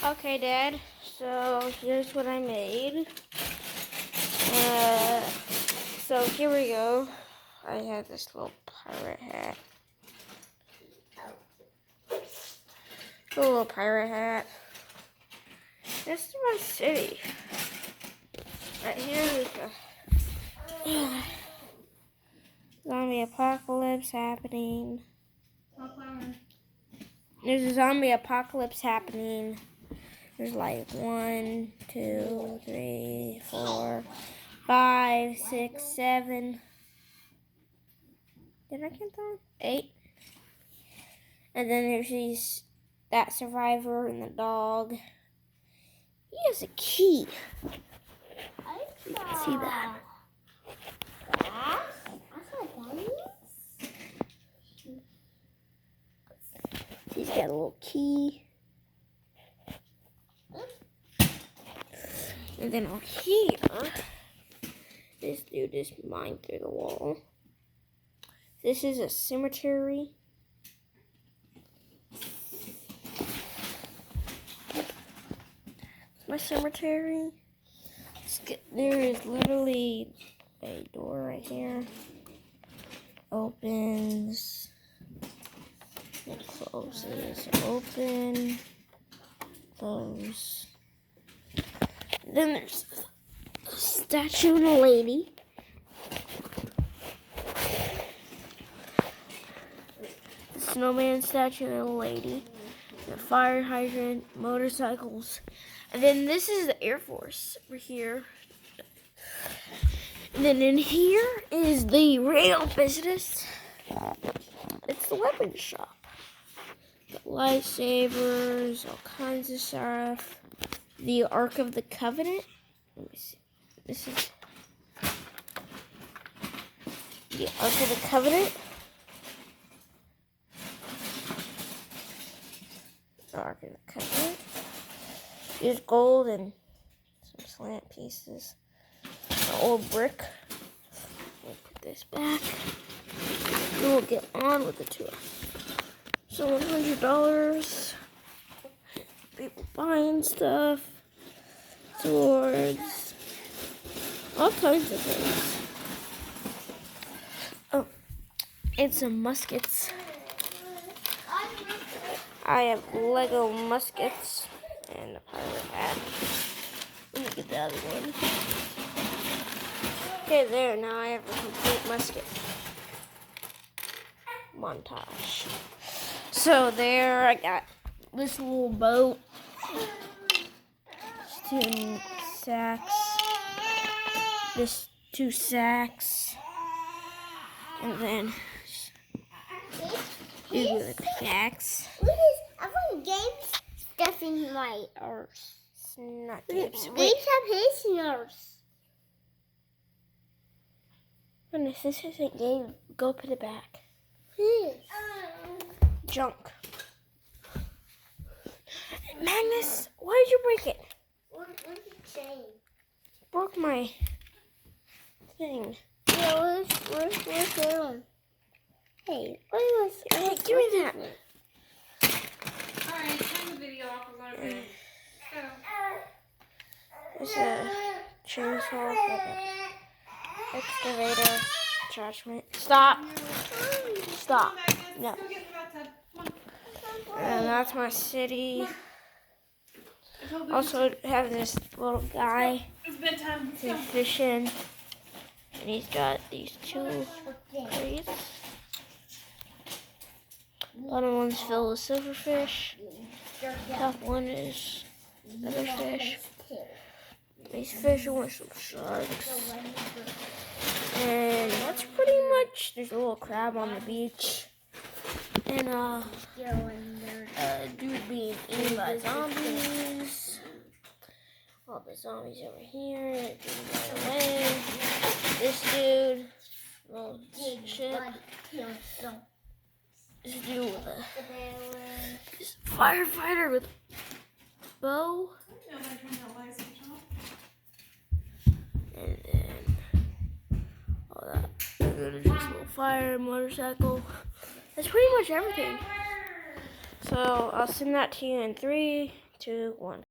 Okay, Dad, so here's what I made. So here we go. I have this little pirate hat. A little pirate hat. This is my city. Right here is a zombie apocalypse happening. There's a zombie apocalypse happening. There's like 1, 2, 3, 4, 5, 6, 7. Did I count them? 8. And then there's that survivor and the dog. He has a key. You can see that. He's got a little key. And then over here, this dude just mined through the wall. This is a cemetery. My cemetery. There is literally a door right here. Opens. It closes. Open. Close. Then there's a statue of a lady. The snowman statue of a lady. The fire hydrant, motorcycles. And then this is the Air Force over here. And then in here is the real business. It's the weapon shop. Got lightsabers, all kinds of stuff. The Ark of the Covenant. Let me see. This is the Ark of the Covenant. The Ark of the Covenant. Here's gold and some slant pieces. An old brick. We'll put this back. And we'll get on with the tour. So $100. People buying stuff. Swords. All kinds of things. Oh, and some muskets. I have Lego muskets and a pirate hat. Let me get the other one. Okay, there. Now I have a complete musket montage. So there, I got this little boat. 2 sacks. This 2 sacks. And then these are the pickaxe. I want games stuff in my Or not games have his nurse. And if this isn't game, go put it back. Please. Junk. Magnus, why did you break it? What did you say? Broke my thing. Yeah, where's the one? Hey, Hey, give me that. Alright, turn the video off. We're going to bed. There's a chainsaw for the excavator attachment. Stop. Stop. No. Go get the bathtub. Come on. And that's my city. I told you Also have this little guy it's bedtime. Let's go. who's fishing. And he's got these 2 crates. Bottom one's filled with silverfish. Top one is other fish. These fish are with some sharks. And that's pretty much, there's a little crab on the beach. And dude being eaten by zombies. All the zombies over here, dude got away. This dude, little ship. This dude with this firefighter with a bow. And then all that. And then there's this little fire motorcycle. That's pretty much everything. So I'll send that to you in 3, 2, 1.